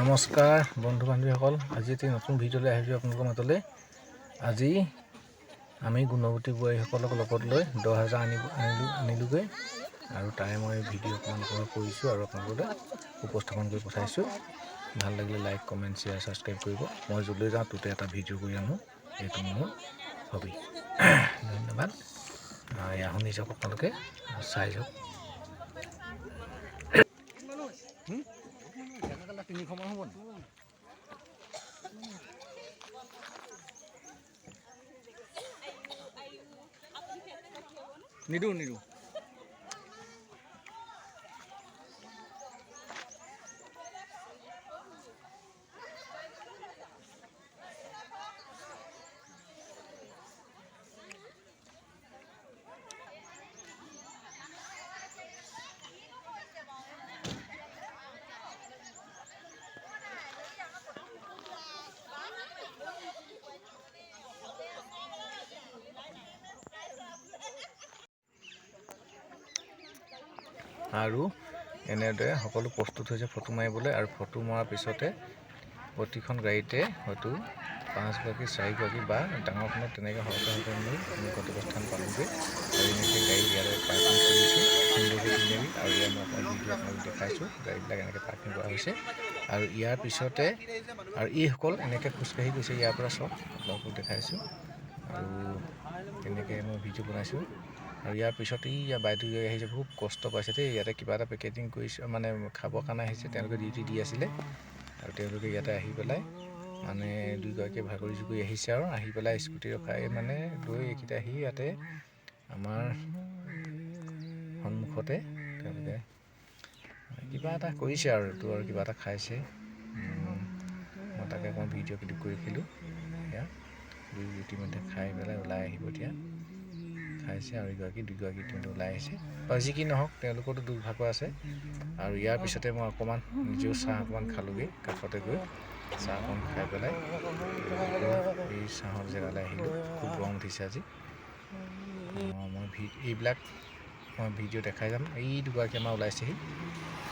নমস্কাৰ বন্ধু বান্ধৱীসকল, আজি এটি নতুন ভিডিঅ'লৈ আহিছোঁ আপোনালোকৰ মাজলৈ। আজি আমি গুণৱতী বোৱাৰীসকলক লগত লৈ 10,000 আনিলোগৈ আৰু তাৰে মই ভিডিঅ' অকণমান কৰিছোঁ আৰু আপোনালোকলৈ উপস্থাপন কৰি পঠাইছোঁ। ভাল লাগিলে লাইক, কমেণ্ট, শ্বেয়াৰ, ছাবস্ক্ৰাইব কৰিব। মই য'লৈ যাওঁ ত'তে এটা ভিডিঅ' কৰি আনো, এইটো মোৰ হবি। ধন্যবাদ। এয়া শুনি যাওক, আপোনালোকে চাই যাওক। নিদো আৰু এনেদৰে সকলো প্ৰস্তুত হৈছে ফটো মাৰিবলৈ। আৰু ফটো মৰাৰ পিছতে প্ৰতিখন গাড়ীতে হয়তো 5গৰাকী 4গৰাকী বা ডাঙৰখনত তেনেকৈ সৰহকৈ লৈ আমি গন্তব্যস্থান পালোঁগৈ। আৰু এনেকৈ গাড়ী ইয়াৰে পাৰ্কিং কৰিছে সুন্দৰকৈ ধুনীয়াকৈ। আৰু ইয়াৰ মই আপোনালোকক দেখাইছোঁ গাড়ীবিলাক এনেকৈ পাৰ্কিং কৰা হৈছে। আৰু ইয়াৰ পিছতে আৰু এইসকল এনেকৈ খোজকাঢ়ি গৈছে ইয়াৰ পৰা, চব আপোনালোকক দেখাইছোঁ। আৰু তেনেকৈ মই ভিডিঅ' বনাইছোঁ। আৰু ইয়াৰ পিছত ইয়াৰ বাইদেউ আহিছে, খুব কষ্ট পাইছে দেই। ইয়াতে কিবা এটা পেকেটিং কৰিছে, মানে খাবৰ কাৰণে আহিছে, তেওঁলোকে ডিউটি দি আছিলে। আৰু তেওঁলোকে ইয়াতে আহি পেলাই মানে দুয়োগৰাকীয়ে ভাগৰি জুগৰি আহিছে আৰু আহি পেলাই স্কুটি ৰখাই মানে লৈ এইকেইটা আহি ইয়াতে আমাৰ সন্মুখতে তেওঁলোকে কিবা এটা কৰিছে আৰু এইটো আৰু কিবা এটা খাইছে। মই তাকে অকণমান ভিডিঅ' ক্লিক কৰি ৰাখিলোঁ। এয়া ইতিমধ্যে খাই পেলাই ওলাই আহিব, এতিয়া খাইছে আৰু দুগৰাকী ইতিমধ্যে ওলাই আহিছে। বা যি কি নহওক, তেওঁলোকৰতো দুৰ্ভাগ্য আছে। আৰু ইয়াৰ পিছতে মই অকণমান নিজেও চাহ অকণমান খালোঁগৈ, কাষতে গৈ চাহ অকণ খাই পেলাই এই চাহৰ জেগালৈ আহিলোঁ। খুব গৰম উঠিছে আজি। মই এইবিলাক মই ভিডিঅ' দেখাই যাম। এই দুগৰাকী আমাৰ ওলাইছেহি,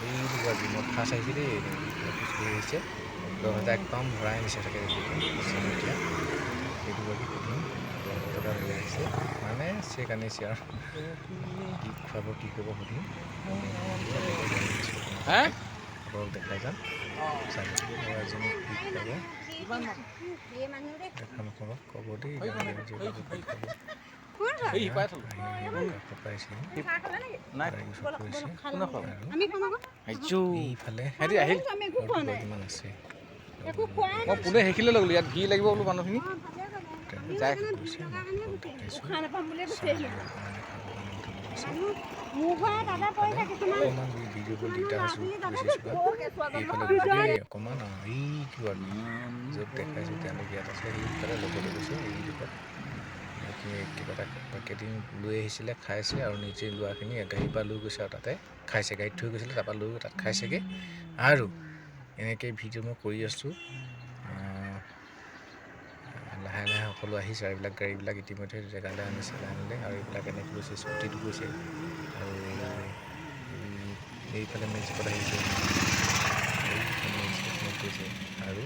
এই দুগৰাকী মই ফাৰ্ষ্ট আহিছে দেই, খোজকাঢ়ি আহিছে। 10,000 একদম ভৰাই আনিছে চাগে এতিয়া। এই দুগৰাকী সুধিম 10,000 টকা লৈ আহিছে, মানে চেক আনিছে আৰু কি খুৱাব কি কৰিব সুধিম। আপোনালোক দেখাই যাম, চাই যাব। এজনী কি খুৱাব দেখাম আপোনালোক, ক'ব দেই। কিমান আছে মই পোনে সেইখিলে লগ ইয়াত ভিৰ লাগিব বোলো মানুহখিনি অকণমান য'ত দেখাইছোঁ তেওঁলোকে ইয়াত আছে। সেইফালে লগতে গৈছে, এই দুখত কিবা এটা পেকেটিং লৈ আহিছিলে, খাইছে আৰু নিজে লোৱাখিনি গাড়ীৰ পৰা লৈ গৈছে আৰু তাতে খাইছে। গাড়ীত থৈ গৈছিলে, তাৰপৰা লৈ তাত খাইছেগৈ। আৰু এনেকৈ ভিডিঅ' মই কৰি আছোঁ। লাহে লাহে সকলো আহিছে। আৰু এইবিলাক গাড়ীবিলাক ইতিমধ্যে জেগালৈ আনিলে। আৰু এইবিলাক এনেকৈ গৈছে, স্কুটিত গৈছে। আৰু এইফালে মেজিকত আহিছে, মেজিকত গৈছে। আৰু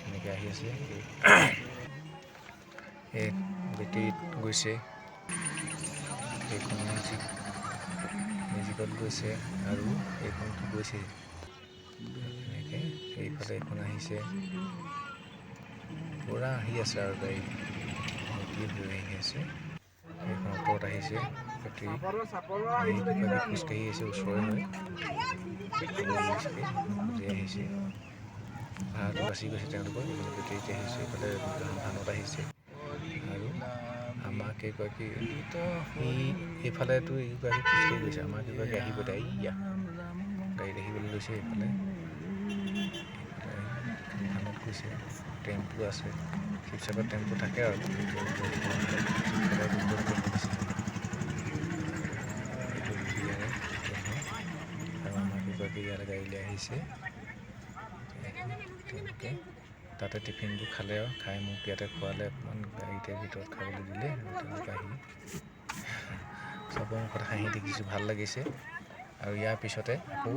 এনেকৈ আহি আছে, এই বেটেৰীত গৈছে, এইখন মেজিকত গৈছে। আৰু এইখনতো গৈছে এনেকৈ। এইফালে এইখন আহিছে, পূৰা আহি আছে আৰু গাড়ী ভৰ্তি হৈ আহি আছে। এইখন ওপৰত আহিছে বেটেৰী, খোজকাঢ়ি আহিছে, ওচৰৰে হয় আহিছে। ভাড়াটো বাচি গৈছে তেওঁলোকৰ, এইফালে বেটেৰীতে আহিছে, এইফালে ধানত আহিছে। আৰু আমাৰ কেইগৰাকী এইফালেতো এইগৰাকী খোজকাঢ়ি গৈছে, আমাৰ কেইগৰাকী আহিব এতিয়া। এইয়া গাড়ীত আহিবলৈ লৈছে। এইফালে ধানত গৈছে, টেম্পু আছে, শিৱসাগৰত টেম্পু থাকে আৰু শিৱসাগৰত টেম্পু বেছি থাকে। এইটো ইয়াৰে ট্ৰেইনখন। আৰু আমাৰ কেইগৰাকী ইয়ালৈ গাড়ীলৈ আহিছে। তেওঁলোকে তাতে টিফিনবোৰ খালে আৰু খাই মোক ইয়াতে খোৱালে, অকণমান গাড়ীতে ভিতৰত খাবলৈ দিলে। আৰু তেওঁলোকে আহি চবৰ মুখত হাঁহি দেখিছোঁ, ভাল লাগিছে। আৰু ইয়াৰ পিছতে আকৌ